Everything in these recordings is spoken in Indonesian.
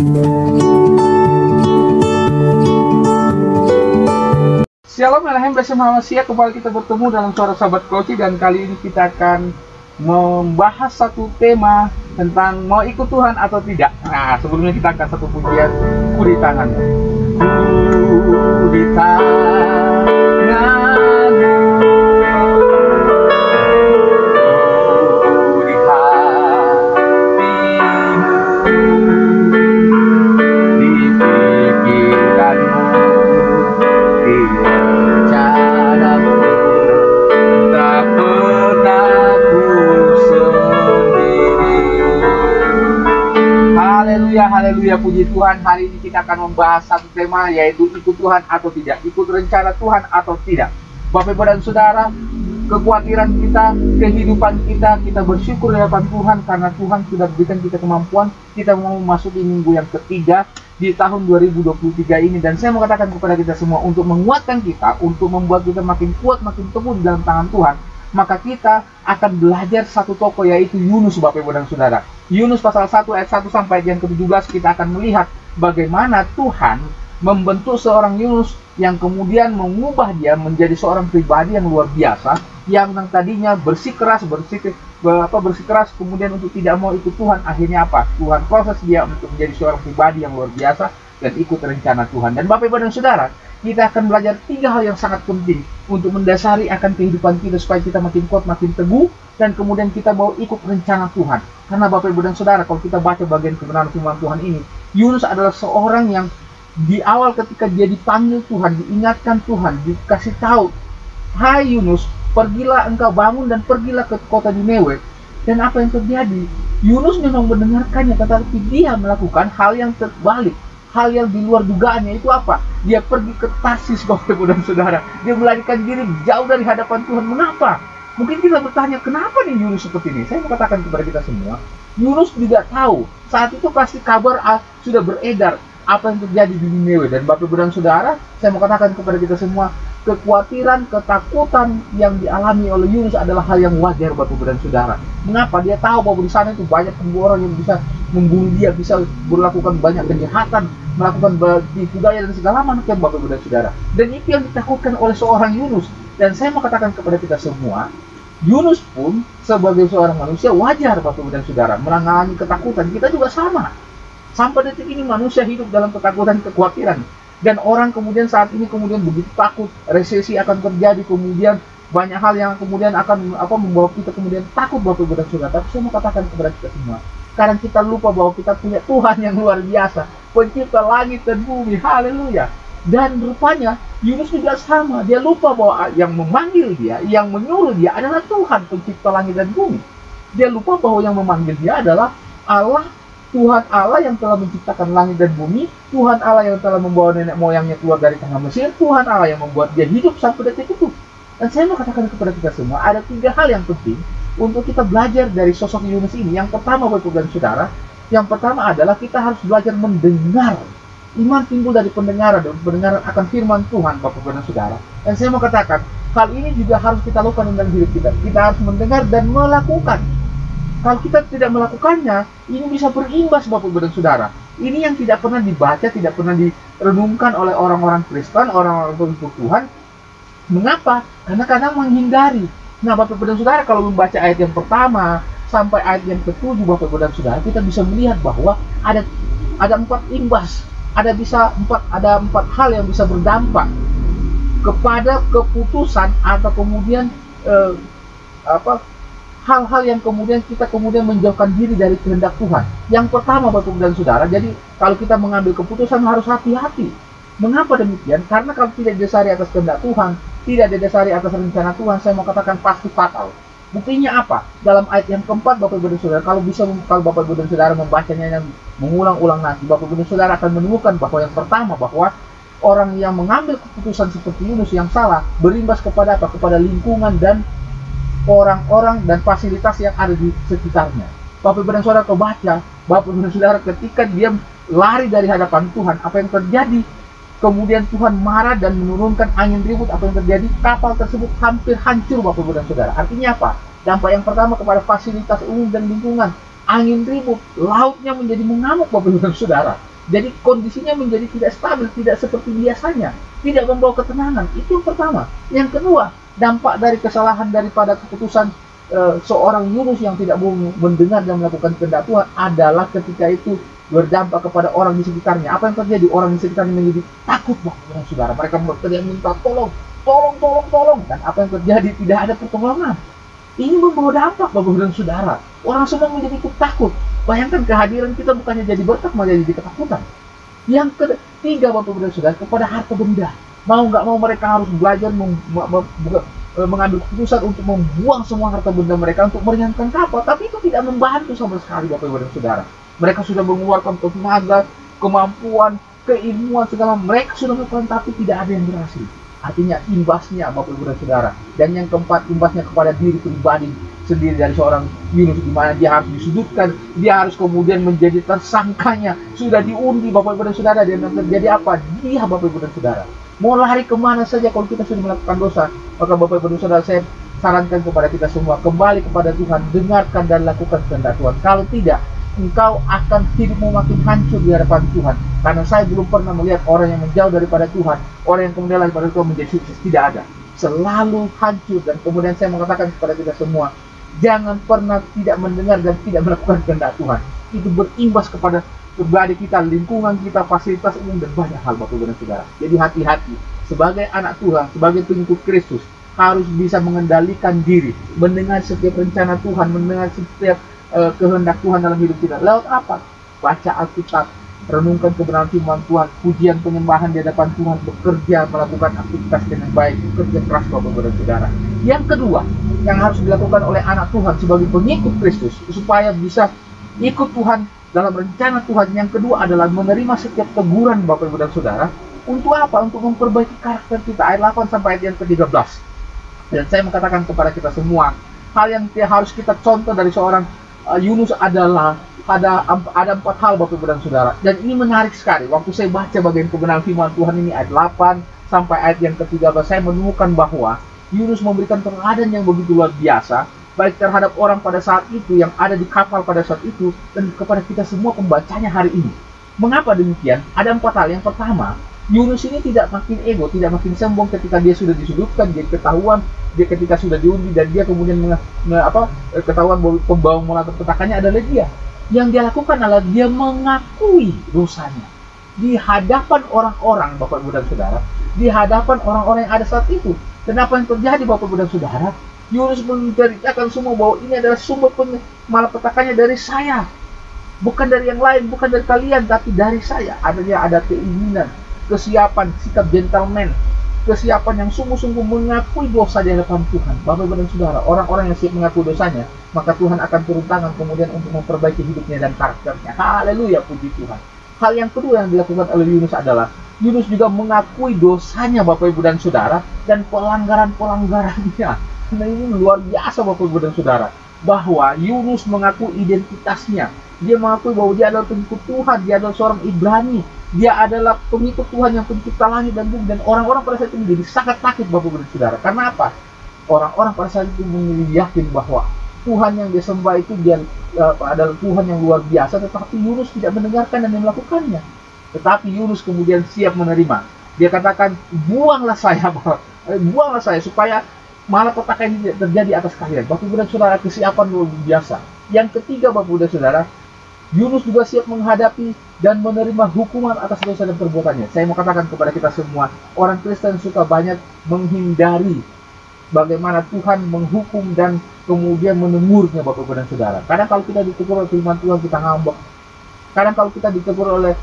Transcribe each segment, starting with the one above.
Shalom Alehem bersama manusia, kembali kita bertemu dalam Suara Sahabat Koci, dan kali ini kita akan membahas satu tema tentang mau ikut Tuhan atau tidak. Nah, sebelumnya kita akan satu pujian, ku di tanganmu. Ku di tanganmu. Haleluya, puji Tuhan. Hari ini kita akan membahas satu tema, yaitu ikut Tuhan atau tidak, ikut rencana Tuhan atau tidak. Bapak Ibu dan Saudara, kekhawatiran kita, kehidupan kita bersyukur di hadapan Tuhan karena Tuhan sudah berikan kita kemampuan. Kita mau memasuki minggu yang ketiga di tahun 2023 ini, dan saya mau katakan kepada kita semua untuk menguatkan kita, untuk membuat kita makin kuat, makin teguh di dalam tangan Tuhan. Maka kita akan belajar satu tokoh, yaitu Yunus, Bapak Ibu dan Saudara. Yunus pasal 1 ayat 1 sampai yang ke-17, kita akan melihat bagaimana Tuhan membentuk seorang Yunus yang kemudian mengubah dia menjadi seorang pribadi yang luar biasa, yang tadinya bersikeras, kemudian untuk tidak mau ikut Tuhan. Akhirnya apa? Tuhan proses dia untuk menjadi seorang pribadi yang luar biasa dan ikut rencana Tuhan. Dan Bapak Ibu dan Saudara, kita akan belajar 3 hal yang sangat penting untuk mendasari akan kehidupan kita supaya kita makin kuat, makin teguh, dan kemudian kita mau ikut rencana Tuhan. Karena Bapak Ibu dan Saudara, kalau kita baca bagian kebenaran firman Tuhan ini, Yunus adalah seorang yang di awal ketika dia dipanggil Tuhan, diingatkan Tuhan, dikasih tahu, "Hai Yunus, pergilah engkau, bangun dan pergilah ke kota Niniwe." Dan apa yang terjadi? Yunus memang mendengarkannya, tetapi dia melakukan hal yang terbalik. Hal yang di luar dugaannya itu apa? Dia pergi ke Tarsis, Bapak Ibu dan Saudara. Dia melarikan diri jauh dari hadapan Tuhan. Mengapa? Mungkin kita bertanya, kenapa nih Yunus seperti ini? Saya mau katakan kepada kita semua, Yunus juga tahu. Saat itu pasti kabar sudah beredar apa yang terjadi di Niniwe. Dan Bapak Ibu dan Saudara, saya mau katakan kepada kita semua, kekhawatiran, ketakutan yang dialami oleh Yunus adalah hal yang wajar, Bapak Ibu dan Saudara. Mengapa? Dia tahu bahwa di sana itu banyak orang yang bisa membunuh dia, bisa melakukan banyak kejahatan, melakukan tipu daya dan segala macam, Bapak Ibu dan Saudara. Dan itu yang ditakutkan oleh seorang Yunus. Dan saya mau katakan kepada kita semua, Yunus pun sebagai seorang manusia wajar, Bapak Ibu dan Saudara, mengalami ketakutan. Kita juga sama. Sampai detik ini manusia hidup dalam ketakutan, kekhawatiran. Dan orang kemudian saat ini kemudian begitu takut, resesi akan terjadi, kemudian banyak hal yang kemudian akan membawa kita kemudian takut, Bapak Ibu dan Saudara. Tapi saya mau katakan kepada kita semua, karena kita lupa bahwa kita punya Tuhan yang luar biasa, pencipta langit dan bumi. Haleluya. Dan rupanya Yunus juga sama. Dia lupa bahwa yang memanggil dia, yang menyuruh dia adalah Tuhan, pencipta langit dan bumi. Dia lupa bahwa yang memanggil dia adalah Allah, Tuhan Allah yang telah menciptakan langit dan bumi, Tuhan Allah yang telah membawa nenek moyangnya keluar dari tanah Mesir, Tuhan Allah yang membuat dia hidup sampai detik itu. Dan saya mau katakan kepada kita semua, ada 3 hal yang penting untuk kita belajar dari sosok Yunus ini. Yang pertama, Bapak Ibu dan Saudara, yang pertama adalah kita harus belajar mendengar. Iman timbul dari pendengaran, dan pendengaran akan firman Tuhan, Bapak Ibu dan Saudara. Dan saya mau katakan, hal ini juga harus kita lakukan dalam hidup kita. Kita harus mendengar dan melakukan. Kalau kita tidak melakukannya, ini bisa berimbas, Bapak Ibu dan Saudara. Ini yang tidak pernah dibaca, tidak pernah direnungkan oleh orang-orang Kristen, orang-orang pengikut Tuhan. Mengapa? Karena kadang menghindari. Nah, Bapak Ibu dan Saudara, kalau membaca ayat yang pertama sampai ayat yang ke-7, Bapak Ibu dan Saudara, kita bisa melihat bahwa ada 4 imbas. Ada 4 hal yang bisa berdampak kepada keputusan atau kemudian hal-hal yang kemudian kita menjauhkan diri dari kehendak Tuhan. Yang pertama, Bapak Ibu dan Saudara, jadi kalau kita mengambil keputusan harus hati-hati. Mengapa demikian? Karena kalau tidak didasari atas kehendak Tuhan, tidak didasari atas rencana Tuhan, saya mau katakan pasti fatal. Buktinya apa? Dalam ayat yang keempat, Bapak Ibu dan Saudara, kalau Bapak Ibu dan Saudara membacanya yang mengulang-ulang nanti, Bapak Ibu dan Saudara akan menemukan bahwa yang pertama, bahwa orang yang mengambil keputusan seperti Yunus yang salah berimbas kepada apa? Kepada lingkungan dan orang-orang dan fasilitas yang ada di sekitarnya. Bapak Ibu dan Saudara kebaca, Bapak Ibu dan Saudara ketika dia lari dari hadapan Tuhan, apa yang terjadi? Kemudian Tuhan marah dan menurunkan angin ribut. Apa yang terjadi? Kapal tersebut hampir hancur, Bapak Ibu dan Saudara. Artinya apa? Dampak yang pertama kepada fasilitas umum dan lingkungan. Angin ribut, lautnya menjadi mengamuk, Bapak Ibu dan Saudara. Jadi kondisinya menjadi tidak stabil, tidak seperti biasanya, tidak membawa ketenangan. Itu yang pertama. Yang kedua, dampak dari kesalahan daripada keputusan seorang Yunus yang tidak mau mendengar dan melakukan kehendak Tuhan adalah ketika itu berdampak kepada orang di sekitarnya. Apa yang terjadi? Orang di sekitarnya menjadi takut, saudara. Mereka berteriak minta tolong, tolong, tolong, tolong. Dan apa yang terjadi? Tidak ada pertolongan. Ini membawa dampak, Bapak dan Saudara. Orang semua menjadi ikut takut. Bayangkan kehadiran kita bukannya jadi berkat, malah jadi ketakutan. Yang ketiga, Bapak dan Saudara, kepada harta benda. Mau nggak mau mereka harus belajar mengambil keputusan untuk membuang semua harta benda mereka untuk meringankan kapal. Tapi itu tidak membantu sama sekali, Bapak dan Saudara. Mereka sudah mengeluarkan tenaga, kemampuan, keilmuan segala mereka sudah melakukan, tapi tidak ada yang berhasil. Artinya imbasnya, Bapak Ibu dan Saudara. Dan yang keempat, imbasnya kepada diri pribadi sendiri dari seorang Yunus, di mana dia harus disudutkan, dia harus kemudian menjadi tersangkanya, sudah diundi, Bapak Ibu dan Saudara. Dan terjadi apa? Dia, Bapak Ibu dan Saudara, mau lari kemana saja kalau kita sudah melakukan dosa. Maka Bapak Ibu dan Saudara, saya sarankan kepada kita semua, kembali kepada Tuhan, dengarkan dan lakukan kehendak Tuhan. Kalau tidak, engkau akan hidupmu makin hancur di hadapan Tuhan. Karena saya belum pernah melihat orang yang menjauh daripada Tuhan, orang yang kemudian daripada Tuhan menjadi sukses. Tidak ada. Selalu hancur. Dan kemudian saya mengatakan kepada kita semua, jangan pernah tidak mendengar dan tidak melakukan kehendak Tuhan. Itu berimbas kepada pribadi kita, lingkungan kita, fasilitas umum, dan banyak hal, Bapak Ibu dan Saudara. Jadi hati-hati. Sebagai anak Tuhan, sebagai pengikut Kristus, harus bisa mengendalikan diri, mendengar setiap rencana Tuhan, mendengar setiap kehendak Tuhan dalam hidup kita. Lewat apa? Baca Alkitab, renungkan kebenaran firman Tuhan, pujian penyembahan di hadapan Tuhan, bekerja, melakukan aktivitas dengan baik, bekerja keras, Bapak dan Saudara. Yang kedua, yang harus dilakukan oleh anak Tuhan sebagai pengikut Kristus supaya bisa ikut Tuhan dalam rencana Tuhan. Yang kedua adalah menerima setiap teguran, Bapak Ibu dan Saudara. Untuk apa? Untuk memperbaiki karakter kita. Ayat 8 sampai ayat yang ke-13. Dan saya mengatakan kepada kita semua, hal yang harus kita contoh dari seorang Yunus adalah ada 4 hal, Bapak Ibu dan Saudara. Dan ini menarik sekali. Waktu saya baca bagian kebenaran firman Tuhan ini, ayat 8 sampai ayat yang ke-13, saya menemukan bahwa Yunus memberikan teladan yang begitu luar biasa, baik terhadap orang pada saat itu, yang ada di kapal pada saat itu, dan kepada kita semua pembacanya hari ini. Mengapa demikian? Ada 4 hal. Yang pertama, Yunus ini tidak makin ego, tidak makin sombong ketika dia sudah disudutkan, dia ketahuan, dia ketika sudah diundi, dan dia kemudian ketahuan bahwa pembawa malapetakannya adalah dia. Yang dia lakukan adalah dia mengakui dosanya di hadapan orang-orang, Bapak Ibu dan Saudara, di hadapan orang-orang yang ada saat itu. Dan apa yang terjadi, Bapak Ibu dan Saudara? Yunus menceritakan semua bahwa ini adalah sumber malapetakannya dari saya, bukan dari yang lain, bukan dari kalian, tapi dari saya. Ada keinginan, kesiapan, sikap gentleman, kesiapan yang sungguh-sungguh mengakui dosa di hadapan Tuhan. Bapak Ibu dan Saudara, orang-orang yang siap mengakui dosanya, maka Tuhan akan turun tangan kemudian untuk memperbaiki hidupnya dan karakternya. Haleluya, puji Tuhan. Hal yang kedua yang dilakukan oleh Yunus adalah Yunus juga mengakui dosanya, Bapak Ibu dan Saudara, dan pelanggaran-pelanggarannya. Nah, ini luar biasa, Bapak Ibu dan Saudara, bahwa Yunus mengakui identitasnya. Dia mengakui bahwa dia adalah pengikut Tuhan, dia adalah seorang Ibrani, dia adalah pengikut Tuhan yang pencipta langit dan bumi. Dan orang-orang pada saat itu menjadi sangat takut, Bapak Ibu dan Saudara. Karena apa? Orang-orang pada saat itu yakin bahwa Tuhan yang dia sembah itu dia adalah Tuhan yang luar biasa, tetapi Yunus tidak mendengarkan dan melakukannya. Tetapi Yunus kemudian siap menerima. Dia katakan, buanglah saya supaya malapetaka ini tidak terjadi atas kalian. Bapak Ibu dan Saudara, kesiapan luar biasa. Yang ketiga, Bapak Ibu dan Saudara, Yunus juga siap menghadapi dan menerima hukuman atas dosa dan perbuatannya. Saya mau katakan kepada kita semua, orang Kristen suka banyak menghindari bagaimana Tuhan menghukum dan kemudian menegurnya, Bapak Ibu dan Saudara. Kadang kalau kita ditegur oleh firman Tuhan, kita ngambek. Kadang kalau kita ditegur oleh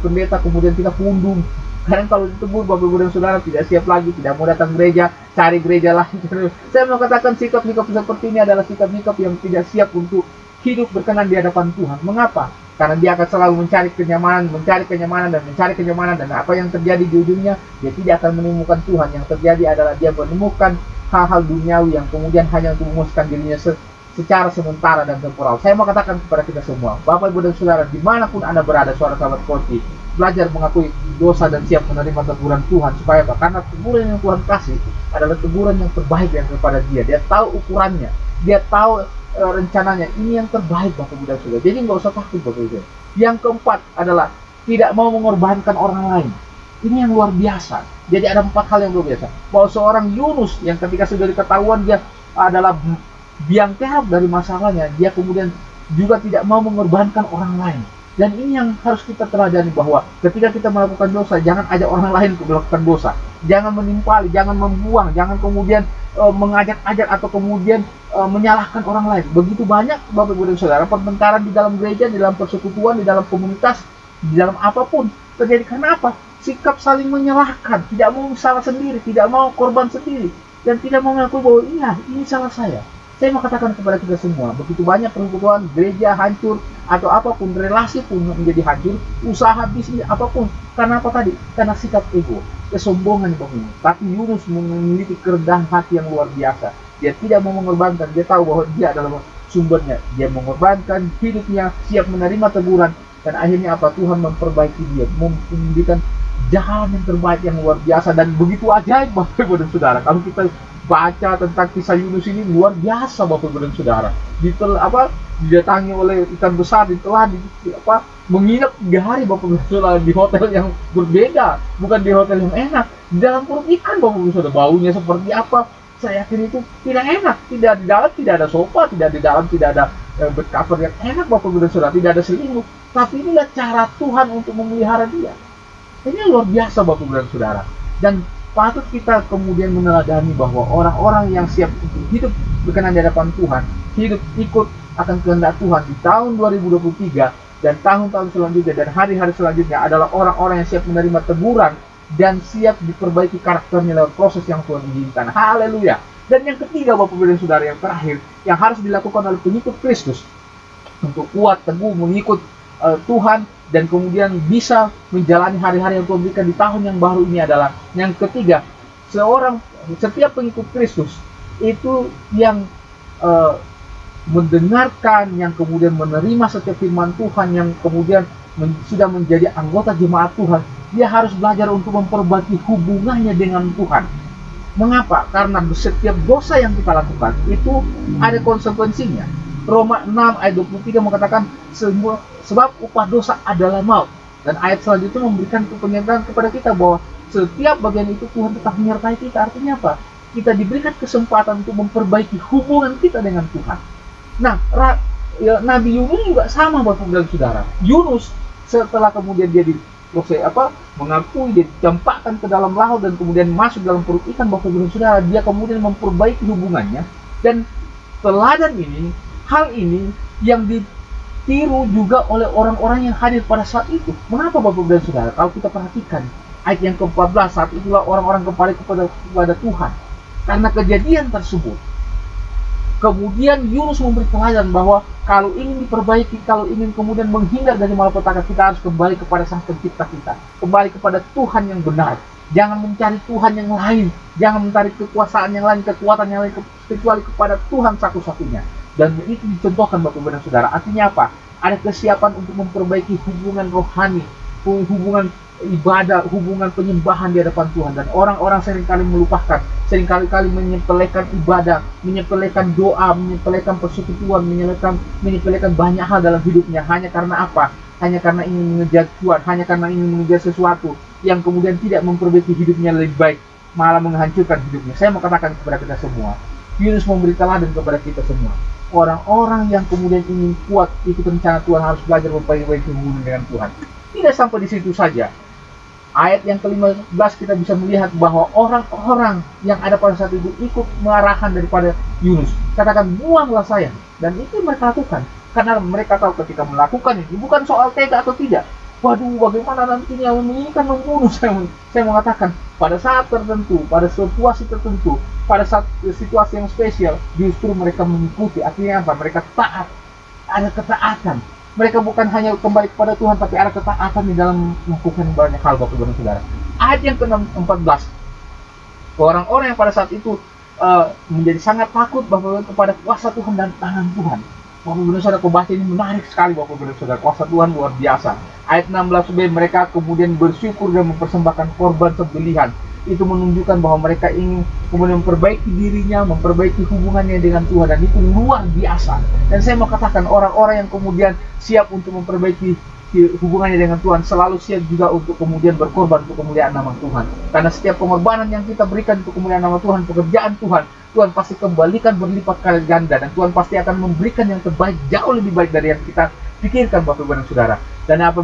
pendeta, kemudian kita pundung. Kadang kalau ditegur, Bapak Ibu dan Saudara, tidak siap lagi, tidak mau datang gereja, cari gereja lain. Saya mau katakan sikap-sikap seperti ini adalah sikap-sikap yang tidak siap untuk hidup berkenan di hadapan Tuhan. Mengapa? Karena dia akan selalu mencari kenyamanan, dan apa yang terjadi di ujungnya, dia tidak akan menemukan Tuhan. Yang terjadi adalah dia menemukan hal-hal duniawi yang kemudian hanya untuk memuaskan dirinya secara sementara dan temporal. Saya mau katakan kepada kita semua, Bapak Ibu dan Saudara, dimanapun Anda berada, suara sahabat Koti, belajar mengakui dosa dan siap menerima teguran Tuhan. Supaya apa? Karena teguran yang Tuhan kasih adalah teguran yang terbaik yang kepada dia. Dia tahu ukurannya, dia tahu rencananya. Ini yang terbaik, Bapak Ibu dan Saudara. Jadi nggak usah takut, Bapak Ibu. Yang keempat adalah tidak mau mengorbankan orang lain. Ini yang luar biasa. Jadi ada 4 hal yang luar biasa. Bahwa seorang Yunus yang ketika sudah diketahuan dia adalah biang kerok dari masalahnya, dia kemudian juga tidak mau mengorbankan orang lain. Dan ini yang harus kita teladani, bahwa ketika kita melakukan dosa, jangan ajak orang lain untuk melakukan dosa. Jangan menimpali, jangan membuang, jangan kemudian mengajak-ajak atau kemudian menyalahkan orang lain. Begitu banyak Bapak Ibu dan Saudara pertengkaran di dalam gereja, di dalam persekutuan, di dalam komunitas, di dalam apapun terjadi karena apa? Sikap saling menyalahkan, tidak mau salah sendiri, tidak mau korban sendiri, dan tidak mau mengakui bahwa iya, ini salah saya. Saya mau katakan kepada kita semua, begitu banyak persekutuan, gereja hancur, atau apapun, relasi pun menjadi hancur, usaha bisnis apapun. Karena apa tadi? Karena sikap ego, kesombongan bangun. Tapi Yunus memiliki kerendahan hati yang luar biasa. Dia tidak mau mengorbankan, dia tahu bahwa dia adalah sumbernya. Dia mengorbankan hidupnya, siap menerima teguran, dan akhirnya apa? Tuhan memperbaiki dia, memberikan jalan yang terbaik yang luar biasa. Dan begitu ajaib Bapak Ibu dan Saudara, kalau kita baca tentang kisah Yunus ini, luar biasa Bapak Ibu dan Saudara. Didatangi oleh ikan besar, ditelan, menginap 3 hari Bapak Ibu dan Saudara di hotel yang berbeda, bukan di hotel yang enak, di dalam perut ikan Bapak Ibu dan Saudara. Baunya seperti apa? Saya yakin itu tidak enak. Tidak di dalam tidak ada sofa, tidak di dalam tidak ada bed cover yang enak Bapak Ibu dan Saudara, tidak ada selimut. Tapi inilah cara Tuhan untuk memelihara dia. Ini luar biasa Bapak Ibu dan Saudara. Dan patut kita kemudian meneladani bahwa orang-orang yang siap untuk hidup berkenan di hadapan Tuhan, hidup ikut akan kehendak Tuhan di tahun 2023 dan tahun-tahun selanjutnya dan hari-hari selanjutnya adalah orang-orang yang siap menerima teguran dan siap diperbaiki karakternya lewat proses yang Tuhan izinkan. Haleluya. Dan yang ketiga Bapak Ibu dan Saudara, yang terakhir yang harus dilakukan oleh pengikut Kristus untuk kuat teguh mengikut Tuhan dan kemudian bisa menjalani hari-hari yang Tuhan berikan di tahun yang baru ini adalah yang ketiga, setiap pengikut Kristus itu yang mendengarkan, yang kemudian menerima setiap firman Tuhan, yang kemudian sudah menjadi anggota jemaat Tuhan, dia harus belajar untuk memperbaiki hubungannya dengan Tuhan. Mengapa? Karena setiap dosa yang kita lakukan itu ada konsekuensinya. Roma 6 ayat 23 mengatakan sebab upah dosa adalah maut. Dan ayat selanjutnya memberikan penyataan kepada kita bahwa setiap bagian itu Tuhan tetap menyertai kita. Artinya apa? Kita diberikan kesempatan untuk memperbaiki hubungan kita dengan Tuhan. Nah, Nabi Yunus juga sama Bapak dan Saudara. Yunus setelah kemudian dia mengakui, dia dicampakkan ke dalam laut dan kemudian masuk dalam perut ikan Bapak dan Saudara, dia kemudian memperbaiki hubungannya. Dan teladan ini, hal ini yang ditiru juga oleh orang-orang yang hadir pada saat itu. Mengapa Bapak dan Saudara? Kalau kita perhatikan ayat yang ke-14, saat itulah orang-orang kembali kepada Tuhan karena kejadian tersebut. Kemudian Yunus memberi teladan bahwa kalau ingin diperbaiki, kalau ingin kemudian menghindar dari malapetaka, kita harus kembali kepada Sang Pencipta kita, kembali kepada Tuhan yang benar. Jangan mencari Tuhan yang lain, jangan mencari kekuasaan yang lain, kekuatan yang lain, kecuali kepada Tuhan satu-satunya. Dan itu dicontohkan Bapak Ibu dan Saudara. Artinya apa? Ada kesiapan untuk memperbaiki hubungan rohani, hubungan ibadah, hubungan penyembahan di hadapan Tuhan. Dan orang-orang seringkali melupakan, seringkali menyepelekan ibadah, menyepelekan doa, menyepelekan persekutuan, menyepelekan banyak hal dalam hidupnya. Hanya karena apa? Hanya karena ingin mengejar Tuhan, hanya karena ingin mengejar sesuatu yang kemudian tidak memperbaiki hidupnya lebih baik, malah menghancurkan hidupnya. Saya mau katakan kepada kita semua, Yunus memberi teladan kepada kita semua. Orang-orang yang kemudian ingin kuat ikut rencana Tuhan harus belajar memperbaiki hubungan dengan Tuhan. Tidak sampai di situ saja. Ayat yang ke-15 kita bisa melihat bahwa orang-orang yang ada pada saat itu ikut mengarahan daripada Yunus. Katakan, buanglah saya. Dan itu mereka lakukan. Karena mereka tahu ketika melakukan itu bukan soal tega atau tidak. Waduh, bagaimana nantinya ini kan membunuh. Saya mengatakan, pada saat tertentu, pada situasi tertentu, pada saat situasi yang spesial, justru mereka mengikuti. Artinya apa? Mereka taat. Ada ketaatan. Mereka bukan hanya kembali kepada Tuhan, tapi ada ketaatan di dalam melakukan banyak hal Bapak Ibu dan Saudara. Ayat yang ke-14, orang-orang yang pada saat itu menjadi sangat takut bahwa kepada kuasa Tuhan dan tangan Tuhan. Bapak Ibu dan Saudara, kebaca ini menarik sekali Bapak Ibu dan Saudara. Kuasa Tuhan luar biasa. Ayat 16b, mereka kemudian bersyukur dan mempersembahkan korban sembelihan. Itu menunjukkan bahwa mereka ingin kemudian memperbaiki dirinya, memperbaiki hubungannya dengan Tuhan, dan itu luar biasa. Dan saya mau katakan, orang-orang yang kemudian siap untuk memperbaiki hubungannya dengan Tuhan, selalu siap juga untuk kemudian berkorban untuk kemuliaan nama Tuhan. Karena setiap pengorbanan yang kita berikan untuk kemuliaan nama Tuhan, pekerjaan Tuhan, Tuhan pasti kembalikan berlipat kali ganda, dan Tuhan pasti akan memberikan yang terbaik, jauh lebih baik dari yang kita pikirkan, Bapak Ibu dan Saudara. Dan apa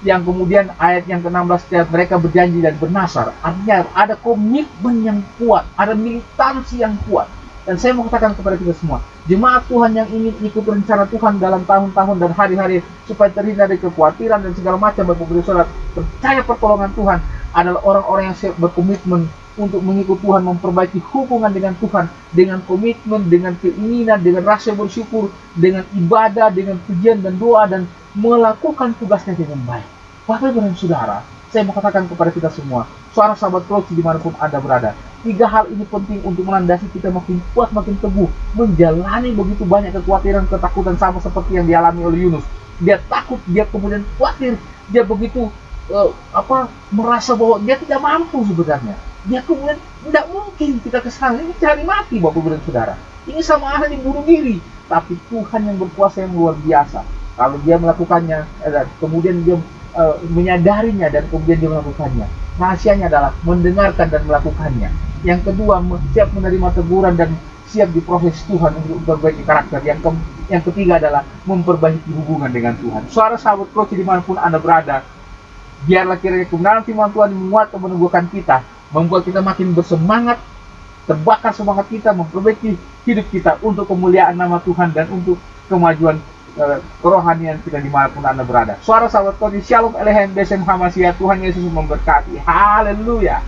yang kemudian ayat yang ke-16, setiap mereka berjanji dan bernasar, artinya ada komitmen yang kuat, ada militansi yang kuat. Dan saya mau katakan kepada kita semua, jemaat Tuhan yang ingin ikut rencana Tuhan dalam tahun-tahun dan hari-hari supaya terhindar dari kekhawatiran dan segala macam, Bapak Ibu Saudara, percaya pertolongan Tuhan adalah orang-orang yang siap berkomitmen untuk mengikut Tuhan, memperbaiki hubungan dengan Tuhan, dengan komitmen, dengan keinginan, dengan rasa bersyukur, dengan ibadah, dengan pujian dan doa, dan melakukan tugasnya dengan baik. Bapak Ibu dan Saudara, saya mau katakan kepada kita semua, suara sahabat Proci dimanapun Anda berada, 3 hal ini penting untuk melandasi kita makin kuat, makin teguh, menjalani begitu banyak kekhawatiran, ketakutan, sama seperti yang dialami oleh Yunus. Dia takut, dia kemudian khawatir, dia begitu merasa bahwa dia tidak mampu sebenarnya. Dia kemudian tidak mungkin kita kesana, ini cari mati, Bapak Ibu dan Saudara. Ini sama halnya bunuh diri. Tapi Tuhan yang berkuasa yang luar biasa. Kalau dia melakukannya, kemudian dia menyadarinya dan kemudian dia melakukannya. Rahasianya adalah mendengarkan dan melakukannya. Yang kedua, siap menerima teguran dan siap diproses Tuhan untuk memperbaiki karakter. Yang ketiga adalah memperbaiki hubungan dengan Tuhan. Suara sahabat Proci dimanapun Anda berada, biarlah kiranya kebenaran firman Tuhan menguatkan, menumbuhkan kita, membuat kita makin bersemangat, terbakar semangat kita, memperbaiki hidup kita untuk kemuliaan nama Tuhan dan untuk kemajuan kerohanian kita dimanapun Anda berada. Suara sahabat Proci, Shalom Elohim Besem Hamasiah, Tuhan Yesus memberkati. Haleluya.